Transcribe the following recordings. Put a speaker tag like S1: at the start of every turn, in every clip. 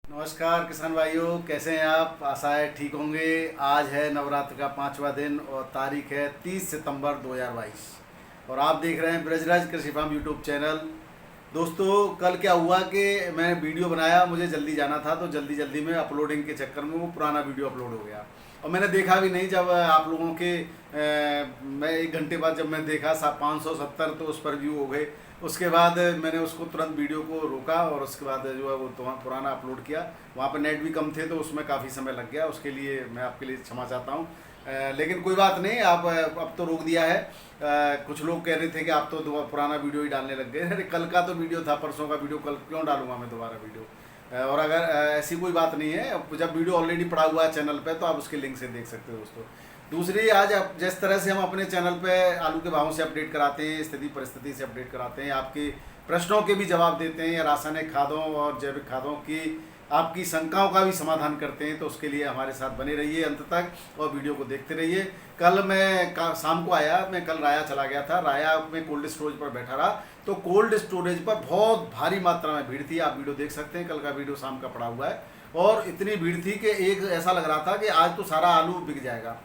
S1: नमस्कार किसान भाइयों, कैसे हैं आप? आशा है ठीक होंगे। आज है नवरात्र का 5वां दिन और तारीख है 30 सितंबर 2022 और आप देख रहे हैं ब्रजराज कृषि फार्म यूट्यूब चैनल। दोस्तों, कल क्या हुआ कि मैं वीडियो बनाया, मुझे जल्दी जाना था तो जल्दी जल्दी में अपलोडिंग के चक्कर में वो पुराना वीडियो अपलोड हो गया और मैंने देखा भी नहीं। जब आप लोगों के मैं 1 घंटे बाद जब मैं देखा 570 तो उस पर व्यू हो गए। उसके बाद मैंने उसको तुरंत वीडियो को रोका और उसके बाद जो है वो पुराना अपलोड किया। वहाँ पर नेट भी कम थे तो उसमें काफ़ी समय लग गया, उसके लिए मैं आपके लिए क्षमा चाहता हूँ। लेकिन कोई बात नहीं, आप अब तो रोक दिया है। कुछ लोग कह रहे थे कि आप तो पुराना वीडियो ही डालने लग गए। अरे कल का तो वीडियो था, परसों का वीडियो कल क्यों डालूंगा मैं दोबारा वीडियो? और अगर ऐसी कोई बात नहीं है, जब वीडियो ऑलरेडी पड़ा हुआ है चैनल पे तो आप उसके लिंक से देख सकते हो दोस्तों। दूसरी, आज आप जिस तरह से हम अपने चैनल पे आलू के भावों से अपडेट कराते हैं, स्थिति परिस्थिति से अपडेट कराते हैं, आपके प्रश्नों के भी जवाब देते हैं, रासायनिक खादों और जैविक खादों की आपकी शंकाओं का भी समाधान करते हैं, तो उसके लिए हमारे साथ बने रहिए अंत तक और वीडियो को देखते रहिए। कल मैं शाम को आया, मैं कल राया चला गया था। राया में कोल्ड स्टोरेज पर बैठा रहा तो कोल्ड स्टोरेज पर बहुत भारी मात्रा में भीड़ थी। आप वीडियो देख सकते हैं, कल का वीडियो शाम का पड़ा हुआ है और इतनी भीड़ थी कि एक ऐसा लग रहा था कि आज तो सारा आलू बिक जाएगा।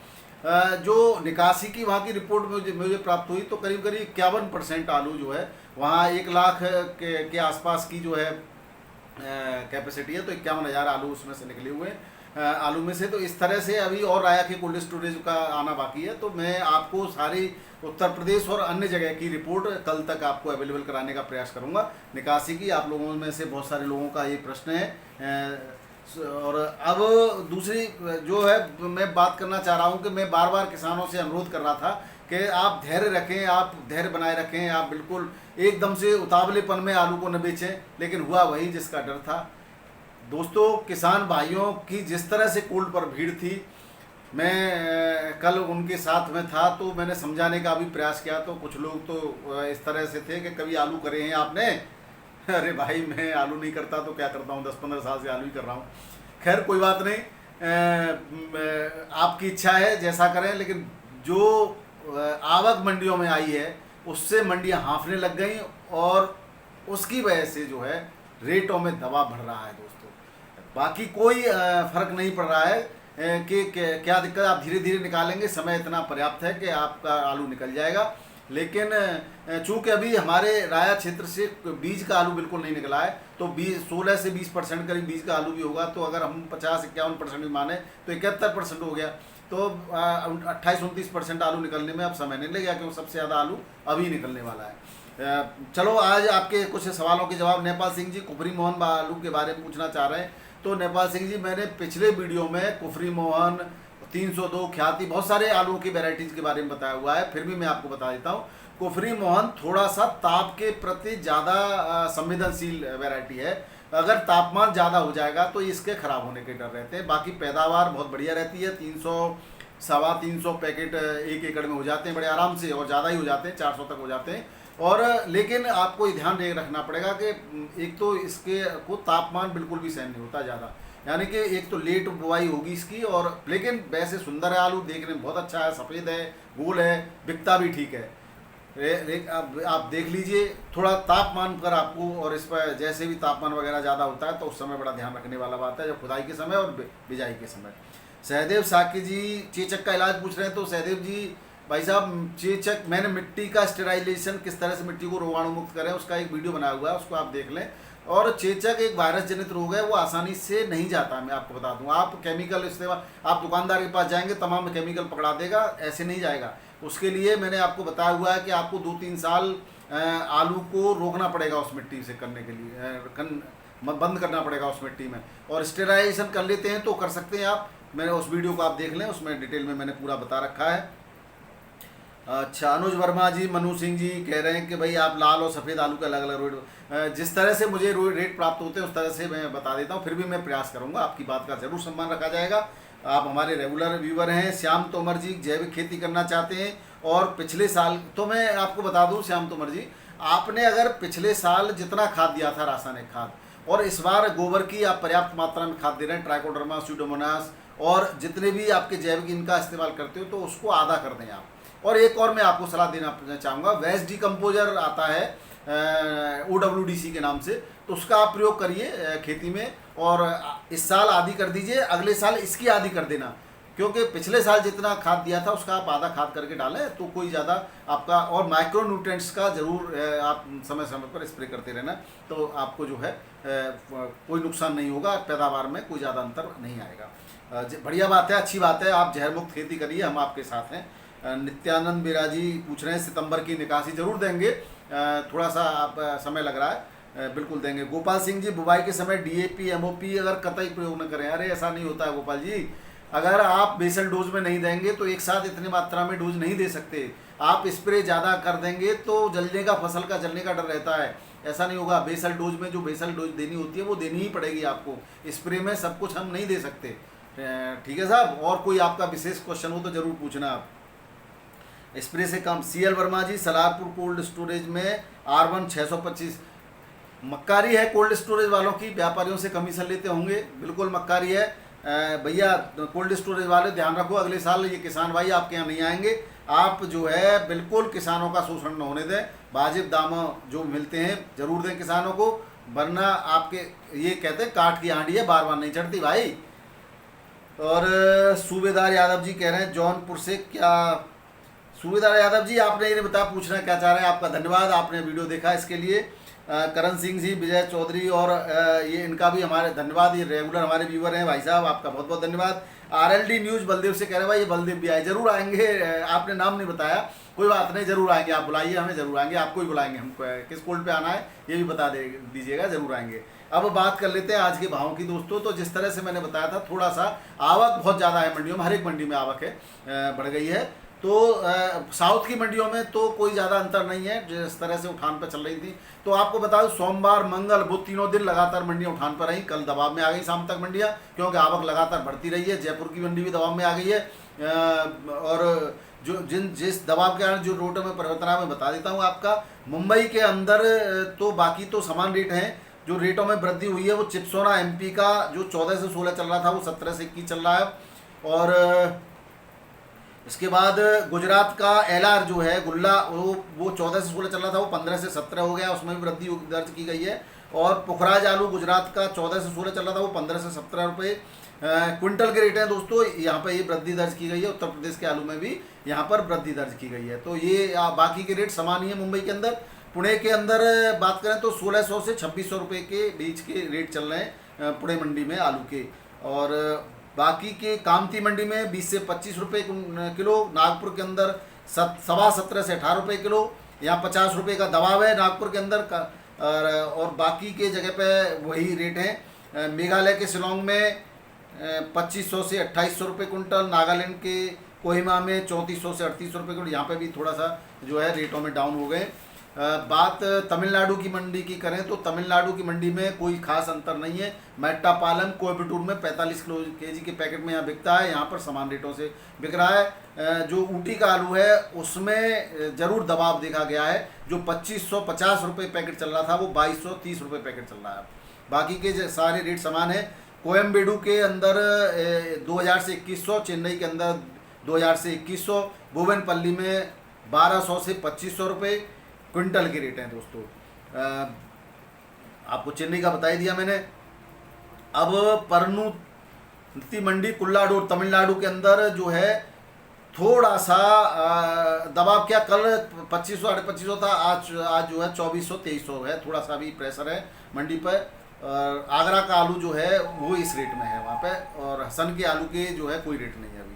S1: जो निकासी की वहाँ की रिपोर्ट मुझे प्राप्त हुई तो करीब करीब 51% आलू जो है वहाँ 1 लाख के आसपास की जो है कैपेसिटी है, तो 51,000 आलू उसमें से निकले हुए आलू में से। तो इस तरह से अभी और राया के कोल्ड स्टोरेज का आना बाकी है, तो मैं आपको सारी उत्तर प्रदेश और अन्य जगह की रिपोर्ट कल तक आपको अवेलेबल कराने का प्रयास करूंगा। निकासी की आप लोगों में से बहुत सारे लोगों का ये प्रश्न है। और अब दूसरी जो है मैं बात करना चाह रहा हूँ कि मैं बार बार किसानों से अनुरोध कर रहा था कि आप धैर्य रखें, आप धैर्य बनाए रखें, आप बिल्कुल एकदम से उतावलेपन में आलू को न बेचें, लेकिन हुआ वही जिसका डर था। दोस्तों, किसान भाइयों की जिस तरह से कोल्ड पर भीड़ थी, मैं कल उनके साथ में था तो मैंने समझाने का भी प्रयास किया, तो कुछ लोग तो इस तरह से थे कि कभी आलू करे हैं आपने? अरे भाई, मैं आलू नहीं करता तो क्या करता हूँ, 10-15 साल से आलू ही कर रहा हूँ। खैर कोई बात नहीं, आपकी इच्छा है जैसा करें, लेकिन जो आवक मंडियों में आई है उससे मंडियां हाँफने लग गई और उसकी वजह से जो है रेटों में दबाव बढ़ रहा है दोस्तों। बाकी कोई फर्क नहीं पड़ रहा है कि क्या दिक्कत, आप धीरे धीरे निकालेंगे, समय इतना पर्याप्त है कि आपका आलू निकल जाएगा। लेकिन चूंकि अभी हमारे राया क्षेत्र से बीज का आलू बिल्कुल नहीं निकला है, तो 16 से 20% करीब बीज का आलू भी होगा, तो अगर हम 50-51% भी माने तो 71% हो गया, तो 28-29% आलू निकलने में अब समय नहीं लगेगा, क्योंकि सबसे ज़्यादा आलू अभी निकलने वाला है। चलो, आज आपके कुछ सवालों के जवाब। नेपाल सिंह जी कुफरी मोहन आलू के बारे में पूछना चाह रहे हैं। तो नेपाल सिंह जी, मैंने पिछले वीडियो में कुफरी मोहन 302 ख्याति बहुत सारे आलू की वेराइटीज़ के बारे में बताया हुआ है, फिर भी मैं आपको बता देता हूँ। कुफरी मोहन थोड़ा सा ताप के प्रति ज़्यादा संवेदनशील वैरायटी है। अगर तापमान ज़्यादा हो जाएगा तो इसके खराब होने के डर रहते हैं। बाकी पैदावार बहुत बढ़िया रहती है, 300-350 पैकेट 1 एकड़ में हो जाते हैं बड़े आराम से, और ज़्यादा ही हो जाते हैं, 400 तक हो जाते हैं। और लेकिन आपको ये ध्यान रखना पड़ेगा कि एक तो इसके को तापमान बिल्कुल भी सहन नहीं होता ज़्यादा, यानी कि एक तो लेट बुआई होगी इसकी, और लेकिन वैसे सुंदर है आलू, देखने में बहुत अच्छा है, सफ़ेद है, गोल है, बिकता भी ठीक है। आप देख लीजिए, थोड़ा तापमान पर आपको, और इस पर जैसे भी तापमान वगैरह ज़्यादा होता है तो उस समय बड़ा ध्यान रखने वाला बात है, जब खुदाई के समय और बिजाई के समय। सहदेव साकी जी चेचक का इलाज पूछ रहे हैं। तो सहदेव जी भाई साहब, चेचक मैंने मिट्टी का स्टेराइजेशन, किस तरह से मिट्टी को रोगाणु मुक्त करें, उसका एक वीडियो बनाया हुआ है, उसको आप देख लें। और चेचक एक वायरस जनित रोग है, वो आसानी से नहीं जाता, मैं आपको बता दूं। आप केमिकल इस्तेमाल, आप दुकानदार के पास जाएंगे, तमाम केमिकल पकड़ा देगा, ऐसे नहीं जाएगा। उसके लिए मैंने आपको बताया हुआ है कि आपको 2-3 साल आलू को रोकना पड़ेगा उस मिट्टी से करने के लिए, बंद करना पड़ेगा उस मिट्टी में, और स्टेराइजेशन कर लेते हैं तो कर सकते हैं आप। मैंने उस वीडियो को आप देख लें, उसमें डिटेल में मैंने पूरा बता रखा है। अच्छा, अनुज वर्मा जी, मनु सिंह जी कह रहे हैं कि भाई आप लाल और सफ़ेद आलू का अलग अलग रेट, जिस तरह से मुझे रेट प्राप्त होते हैं उस तरह से मैं बता देता हूँ, फिर भी मैं प्रयास करूँगा, आपकी बात का जरूर सम्मान रखा जाएगा। आप हमारे रेगुलर व्यूवर हैं। श्याम तोमर जी जैविक खेती करना चाहते हैं, और पिछले साल तो मैं आपको बता दूँ श्याम तोमर जी, आपने अगर पिछले साल जितना खाद दिया था रासायनिक खाद, और इस बार गोबर की आप पर्याप्त मात्रा में खाद दे रहे हैं, ट्राइकोडर्मा, स्यूडोमोनास, और जितने भी आपके जैविक इनका इस्तेमाल करते हो तो उसको आधा कर दें आप। और एक और मैं आपको सलाह देना चाहूँगा, वेस्ट डिकम्पोजर आता है OWDC के नाम से, तो उसका आप प्रयोग करिए खेती में, और इस साल आधी कर दीजिए, अगले साल इसकी आधी कर देना, क्योंकि पिछले साल जितना खाद दिया था उसका आप आधा खाद करके डालें तो कोई ज़्यादा आपका, और माइक्रो न्यूट्रिएंट्स का ज़रूर आप समय समय पर स्प्रे करते रहना, तो आपको जो है कोई नुकसान नहीं होगा, पैदावार में कोई ज़्यादा अंतर नहीं आएगा। बढ़िया बात है, अच्छी बात है, आप जहर मुक्त खेती करिए, हम आपके साथ हैं। नित्यानंद बिराजी पूछ रहे हैं सितंबर की निकासी ज़रूर देंगे, थोड़ा सा आप समय लग रहा है, बिल्कुल देंगे। गोपाल सिंह जी, बुवाई के समय डीएपी एमओपी अगर कतई प्रयोग न करें। अरे ऐसा नहीं होता है गोपाल जी, अगर आप बेसल डोज में नहीं देंगे तो एक साथ इतनी मात्रा में डोज नहीं दे सकते। आप स्प्रे ज़्यादा कर देंगे तो जलने का, फसल का जलने का डर रहता है, ऐसा नहीं होगा। बेसल डोज में जो बेसल डोज देनी होती है वो देनी ही पड़ेगी आपको, स्प्रे में सब कुछ हम नहीं दे सकते। ठीक है साहब, और कोई आपका विशेष क्वेश्चन हो तो ज़रूर पूछना आप। स्प्रे से कम, सीएल वर्मा जी, सलारपुर कोल्ड स्टोरेज में R1 625 मक्कारी है। कोल्ड स्टोरेज वालों की व्यापारियों से कमीशन लेते होंगे, बिल्कुल मक्कारी है भैया। कोल्ड स्टोरेज वाले ध्यान रखो, अगले साल ये किसान भाई आपके यहाँ नहीं आएंगे। आप जो है बिल्कुल किसानों का शोषण न होने दें, वाजिब दाम जो मिलते हैं जरूर दें किसानों को, वरना आपके ये कहते हैं काठ की हांडी है बार बार नहीं चढ़ती भाई। और सूबेदार यादव जी कह रहे हैं जौनपुर से, क्या सूबेदार यादव जी आपने ये बता पूछना क्या चाह रहे हैं, आपका धन्यवाद, आपने वीडियो देखा इसके लिए। करण सिंह जी, विजय चौधरी और ये इनका भी हमारे धन्यवाद, ये रेगुलर हमारे व्यूवर हैं भाई साहब, आपका बहुत बहुत धन्यवाद। RLD न्यूज़ बलदेव से कह रहे हैं भाई ये बलदेव भी आए, जरूर आएंगे, आपने नाम नहीं बताया, कोई बात नहीं, जरूर आएंगे, आप बुलाइए हमें, जरूर आएंगे, आपको ही बुलाएंगे, हमको किस कोल्ड पे आना है ये भी बता दीजिएगा, जरूर आएंगे। अब बात कर लेते हैं आज के भावों की दोस्तों। तो जिस तरह से मैंने बताया था, थोड़ा सा आवक बहुत ज़्यादा है मंडियों में, हर एक मंडी में आवक है, बढ़ गई है। तो साउथ की मंडियों में तो कोई ज़्यादा अंतर नहीं है, जिस तरह से उठान पर चल रही थी। तो आपको बता दूं, सोमवार मंगल बुध तीनों दिन लगातार मंडियां उठान पर रही। कल दबाव में आ गई शाम तक मंडियां, क्योंकि आवक लगातार बढ़ती रही है। जयपुर की मंडी भी दबाव में आ गई है, और जो जिस दबाव के कारण जो रेटों में परिवर्तन है मैं बता देता हूँ आपका। मुंबई के अंदर तो बाकी तो समान रेट हैं, जो रेटों में वृद्धि हुई है वो चिप्सोना MP का जो 14 से 16 चल रहा था वो 17 से 21 चल रहा है। और इसके बाद गुजरात का LR जो है गुल्ला, वो 14 से 16 चल रहा था, वो 15 से 17 हो गया, उसमें भी वृद्धि दर्ज की गई है। और पुखराज आलू गुजरात का 14 से 16 चल रहा था, वो 15 से 17 रुपये क्विंटल के रेट हैं दोस्तों, यहाँ पर ये वृद्धि दर्ज की गई है। उत्तर प्रदेश के आलू में भी यहाँ पर वृद्धि दर्ज की गई है। तो ये बाकी के रेट समान ही है मुंबई के अंदर। पुणे के अंदर बात करें तो 1600 से 2600 रुपये के बीच के रेट चल रहे हैं पुणे मंडी में आलू के। और बाकी के कामती मंडी में 20 से 25 रुपये किलो, नागपुर के अंदर 17.5 से 18 रुपये किलो, यहाँ 50 रुपये का दबाव है नागपुर के अंदर का। और बाकी के जगह पे वही रेट हैं। मेघालय के शिलोंग में 2500 से 2800 रुपये कुंटल, नागालैंड के कोहिमा में 3400 से 3800 रुपये कुंटल, यहाँ पे भी थोड़ा सा जो है रेटों में डाउन हो गए। बात तमिलनाडु की मंडी की करें तो तमिलनाडु की मंडी में कोई खास अंतर नहीं है। मेट्टापालम कोयबटूर में 45 kg के पैकेट में यहाँ बिकता है, यहाँ पर समान रेटों से बिक रहा है। जो ऊटी का आलू है उसमें ज़रूर दबाव देखा गया है, जो 2550 रुपये पैकेट चल रहा था वो 2230 रुपये पैकेट चल रहा है। बाकी के सारे रेट समान है। कोयम्बेडू के अंदर 2000 से 2100, चेन्नई के अंदर 2000 से 2100, भुवनपल्ली में 1200 से 2500 रुपये क्विंटल के रेट हैं दोस्तों। आपको चेन्नई का बता ही दिया मैंने। अब परनुति मंडी कुल्लाडोर तमिलनाडु के अंदर जो है थोड़ा सा दबाव, क्या कल 2500 साढ़े 2500 था, आज जो है 2400 2300 है, थोड़ा सा भी प्रेशर है मंडी पर। आगरा का आलू जो है वो इस रेट में है वहाँ पे, और हसन के आलू के जो है कोई रेट नहीं है अभी।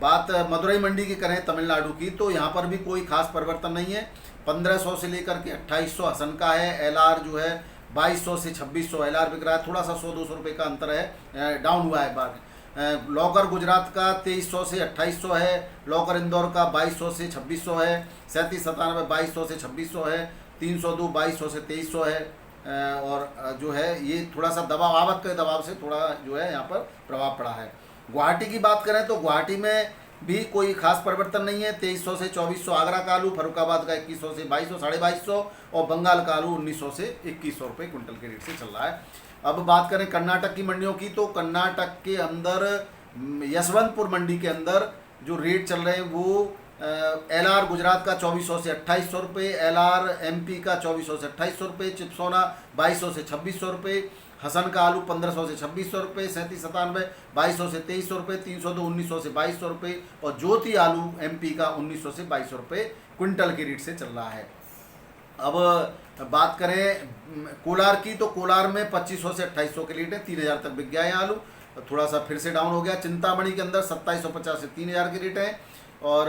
S1: बात मदुरई मंडी की करें तमिलनाडु की, तो यहाँ पर भी कोई खास परिवर्तन नहीं है। 1500 से लेकर के 2800 हसन का है। LR जो है 2200 से 2600 LR बिक रहा है, थोड़ा सा 100-200 रुपये का अंतर है, डाउन हुआ है बार। लॉकर गुजरात का 2300 से 2800 है। लॉकर इंदौर का 2200 से 2600 है। 3797 2200 से 2600 है। 302 2200 से 2300 है। और जो है ये थोड़ा सा दबाव, आवक के दबाव से थोड़ा जो है यहाँ पर प्रभाव पड़ा है। गुवाहाटी की बात करें तो गुवाहाटी में भी कोई खास परिवर्तन नहीं है। 2300 से 2400 आगरा का आलू, फरुखाबाद का 2100 से 2200 साढ़े 2200, और बंगाल का आलू 1900 से 2100 रुपये क्विंटल के रेट से चल रहा है। अब बात करें कर्नाटक की मंडियों की, तो कर्नाटक के अंदर यशवंतपुर मंडी के अंदर जो रेट चल रहे हैं वो LR गुजरात का 2400 से 2800 रुपये, LR MP का 2400 से 2800 रुपये, चिप्सोना 2200 से 2600 रुपये, हसन का आलू 1500 से 2600 रुपये, 3797 2200 से 2300 रुपये, 302 1900 से 2200 रुपये, और ज्योति आलू MP का 1900 से 2200 रुपये क्विंटल की रेट से चल रहा है। अब बात करें कोलार की, तो कोलार में 2500 से 2800 के रेट है, 3000 तक बिक गया है आलू, थोड़ा सा फिर से डाउन हो गया। चिंतामणि के अंदर 2750 से 3000 के रेट है, और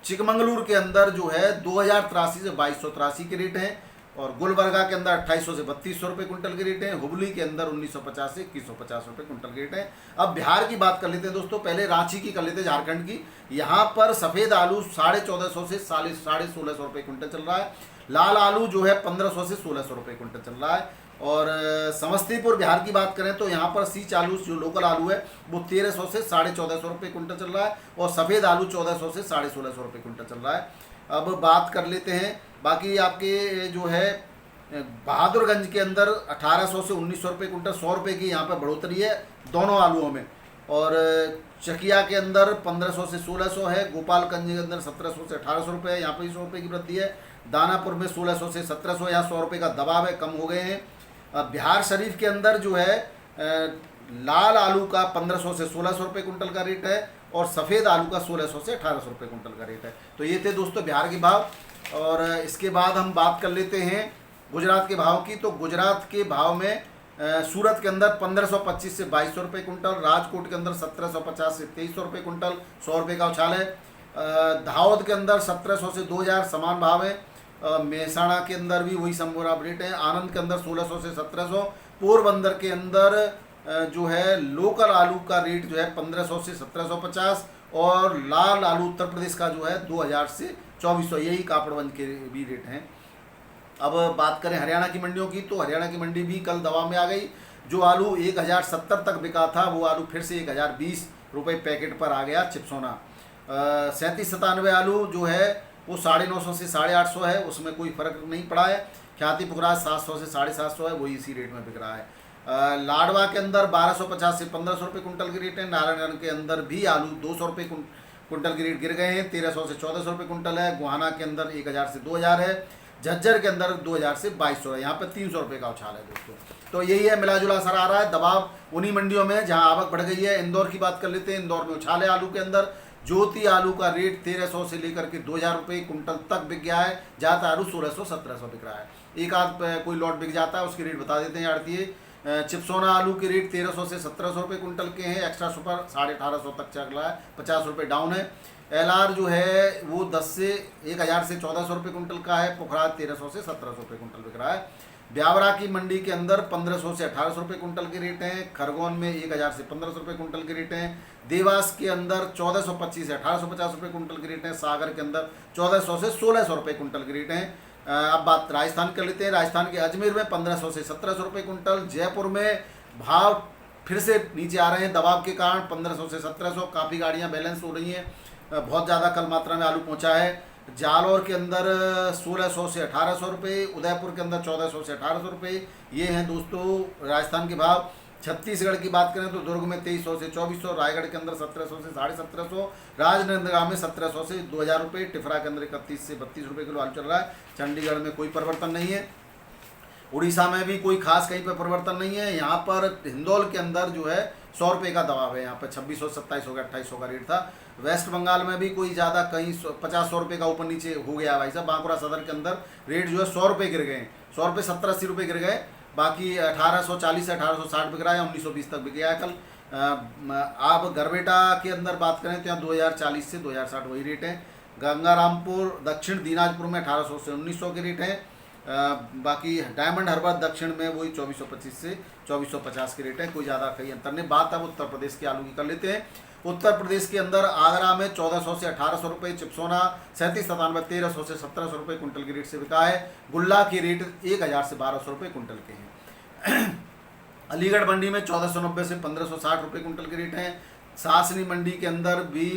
S1: चिकमंगलूर के अंदर जो है 2083 से 2283 के रेट हैं, और गुलबर्गा के अंदर 2800 से 3200 रुपये कुंटल के रेट हैं, हुबली के अंदर 1950 से 2150 रुपये कुंटल के रेट हैं। अब बिहार की बात कर लेते हैं दोस्तों, पहले रांची की कर लेते हैं, झारखंड की। यहाँ पर सफ़ेद आलू 1450 से 1650 रुपये कुंटल चल रहा है, लाल आलू जो है 1500 से 1600 रुपये कुंटल चल रहा है। और समस्तीपुर बिहार की बात करें तो यहाँ पर सीच आलू जो लोकल आलू है वो 1300 से 1450 रुपये कुंटल चल रहा है, और सफ़ेद आलू 1400 से 1650 रुपये कुंटल चल रहा है। अब बात कर लेते हैं बाकी आपके जो है बहादुरगंज के अंदर 1800 से 1900 रुपये कुंटल, 100 रुपये की यहाँ पर बढ़ोतरी है दोनों आलूओं में। और चकिया के अंदर 1500 से 1600 है, गोपालगंज के अंदर 1700 से 1800 रुपये है, यहाँ पर 100 रुपये की वृद्धि है। दानापुर में 1600 से 1700, यहाँ 100 रुपये का दबाव है, कम हो गए हैं। बिहार शरीफ के अंदर जो है लाल आलू का 1500 से 1600 रुपये कुंटल का रेट है, और सफ़ेद आलू का 1600 से 1800 रुपये कुंटल का रेट है। तो ये थे दोस्तों बिहार के भाव। और इसके बाद हम बात कर लेते हैं गुजरात के भाव की। तो गुजरात के भाव में सूरत के अंदर 1525 से 2200 रुपये कुंटल, राजकोट के अंदर 1750 से 2300 रुपये कुंटल, 100 रुपये का उछाल है। दाहोद के अंदर 1700 से 2000 समान भाव है। मेहसाणा के अंदर भी वही संबोरा रेट है। आनंद के अंदर 1600 से 1700। पोरबंदर के अंदर जो है लोकल आलू का रेट जो है 1500 से 1750, और लाल आलू उत्तर प्रदेश का जो है 2000 से 2400, यही कापड़गंज के भी रेट हैं। अब बात करें हरियाणा की मंडियों की, तो हरियाणा की मंडी भी कल दबाव में आ गई। जो आलू 1070 तक बिका था वो आलू फिर से 1020 रुपये पैकेट पर आ गया चिपसोना। 3797 आलू जो है वो 950 से 850 है, उसमें कोई फ़र्क नहीं पड़ा है। ख्याति पुखराज 700 से 750 है, वही इसी रेट में बिक रहा है। लाडवा के अंदर 1250 से 1500 रुपये कुंटल की रेट है। नारायणगढ़ के अंदर भी आलू 200 रुपये कुंटल की रेट गिर गए हैं, 1300 से 1400 रुपये कुंटल है। गोहाना के अंदर 1000 से 2000 है। झज्जर के अंदर 2000 से 2200 है, यहाँ पे 300 रुपये का उछाल है दोस्तों। तो यही है, मिला जुला असर आ रहा है, दबाव उन्हीं मंडियों में जहाँ आवक बढ़ गई है। इंदौर की बात कर लेते हैं, इंदौर में उछाल है आलू के अंदर। ज्योति आलू का रेट 1300 से लेकर के 2000 रुपये कुंटल तक बिक गया है, ज़्यादा आलू 1600-1700 बिक रहा है। एक आध कोई लॉट बिक जाता है, उसकी रेट बता देते हैं आड़तिए। चिपसोना आलू के रेट 1300 से 1700 रुपये कुंटल के हैं। एक्स्ट्रा सुपर 1850 तक चल रहा है, 50 रुपये डाउन है। LR जो है वो 1000 से 1400 रुपये कुंटल का है। पुखराज 1300 से 1700 रुपये कुंटल बिक रहा है। ब्यावरा की मंडी के अंदर 1500 से 1800 रुपये कुंटल के रेट हैं। खरगोन में 1000 से 1500 रुपये कुंटल के रेट हैं। देवास के अंदर 1425 से 1850 रुपये कुंटल के रेट हैं। सागर के अंदर 1400 से 1600 रुपये कुंटल के रेट हैं। अब बात राजस्थान कर लेते हैं। राजस्थान के अजमेर में 1500 से 1700 रुपये कुंटल। जयपुर में भाव फिर से नीचे आ रहे हैं दबाव के कारण, 1500 से 1700। काफ़ी गाड़ियाँ बैलेंस हो रही हैं, बहुत ज़्यादा कल मात्रा में आलू पहुंचा है। जालौर के अंदर 1600 से 1800 रुपये। उदयपुर के अंदर 1400 से 1800 रुपये। ये हैं दोस्तों राजस्थान के भाव। छत्तीसगढ़ की बात करें तो दुर्ग में 2300 से 2400। रायगढ़ के अंदर 1700 से 1750। राजनांदगांव में 1700 से 2000 रुपये। टिफरा के अंदर 31 से 32 रुपये किलो आलू चल रहा है। चंडीगढ़ में कोई परिवर्तन नहीं है। उड़ीसा में भी कोई खास कहीं पर परिवर्तन नहीं है। यहाँ पर हिंदौल के अंदर जो है 100 रुपये का दबाव है। यहाँ पर 2600, 2700 का 2800 का रेट था। वेस्ट बंगाल में भी कोई ज़्यादा कहीं 50-100 रुपये का ऊपर नीचे हो गया भाई साहब। बांकुड़ा सदर के अंदर रेट जो है 100 रुपये गिर गए। 100 रुपये 70-80 रुपये गिर गए। बाकी 1840 से 1860 बिक रहा है, 1920 तक बिक गया है कल। आप गरबेटा के अंदर बात करें तो यहाँ 2040 से 2060 वही रेट है। गंगारामपुर दक्षिण दिनाजपुर में 1800 से 1900 के रेट हैं। बाकी डायमंड हार्बर दक्षिण में वही 2425 से 2450 के रेट है, कोई ज़्यादा कहीं अंतर नहीं। बात अब उत्तर प्रदेश के आलू की कर लेते हैं। उत्तर प्रदेश के अंदर आगरा में 1400 से 1800 रुपये। चिपसोना 3797 1300 से 1700 रुपये कुंटल के रेट से बिका है। गुल्ला की रेट 1000 से 1200 रुपये कुंटल के हैं। अलीगढ़ मंडी में 1490 से 1560 रुपये कुंटल के रेट हैं। सासनी मंडी के अंदर भी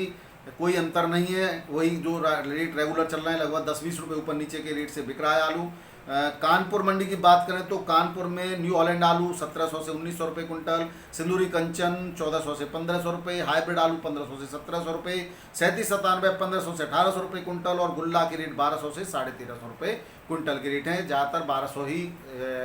S1: कोई अंतर नहीं है, वही जो रेट रेगुलर चल रहे हैं, लगभग 10-20 रुपये ऊपर नीचे के रेट से बिक रहा है आलू। कानपुर मंडी की बात करें तो कानपुर में न्यू हॉलैंड आलू 1700 से 1900 रुपये कुंटल, सिंदूरी कंचन 1400 से 1500 रुपये, हाइब्रिड आलू 1500 से 1700 रुपये, 3797 1500 से 1800 रुपये कुंटल और गुल्ला की रेट 1200 से 1350 रुपये कुंटल की रेट है। ज़्यादातर 1200 ही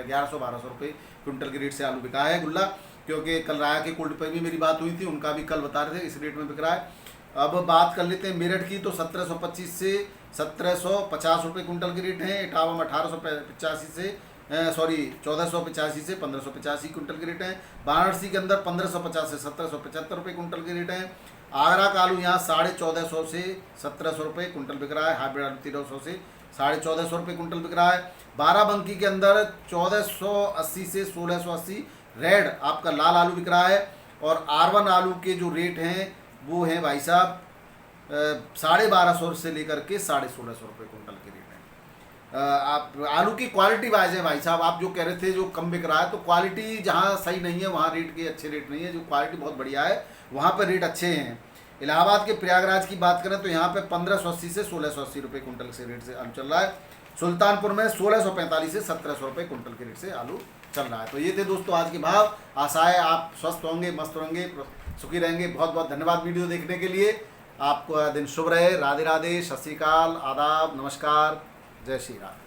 S1: 1100-1200 रुपये कुंटल की रेट से आलू बिका है गुल्ला, क्योंकि कल राया के कोल्ड पे भी मेरी बात हुई थी, उनका भी कल बता रहे थे इस रेट में बिक रहा है। अब बात कर लेते हैं मेरठ की, तो 1725 से 1750 रुपये कुंटल की रेट है। इटावा में 1885 से 1485 से 1585 कुंटल की रेट है। वाराणसी के अंदर 1550 से 1775 रुपये कुंटल की रेट है। आगरा का आलू यहाँ 1450 से 1700 रुपये कुंटल बिक रहा है। हाइब्रिड आलू 1300 से 1450 रुपये कुंटल बिक रहा है। बाराबंकी के अंदर 1480 से 1680 रेड आपका लाल आलू बिक रहा है। और R1 आलू के जो रेट हैं वो हैं भाई साहब 1250 से लेकर के 1650 रुपये कुंटल की रेट है। आप आलू की क्वालिटी वाइज है भाई साहब, आप जो कह रहे थे जो कम बिक रहा है, तो क्वालिटी जहाँ सही नहीं है वहाँ रेट के अच्छे रेट नहीं है। जो क्वालिटी बहुत बढ़िया है वहाँ पर रेट अच्छे हैं। इलाहाबाद के प्रयागराज की बात करें तो यहाँ पे 1580 से 1680 रुपये कुंटल से रेट से आलू चल रहा है। सुल्तानपुर में 1645 से 1700 रुपये कुंटल के रेट से आलू चल रहा है। तो ये थे दोस्तों आज के भाव। आशा है आप स्वस्थ होंगे, मस्त होंगे, सुखी रहेंगे। बहुत बहुत धन्यवाद वीडियो देखने के लिए। आपको दिन शुभ रहे। राधे राधे, सत श्री अकाल, आदाब, नमस्कार, जय श्री राम।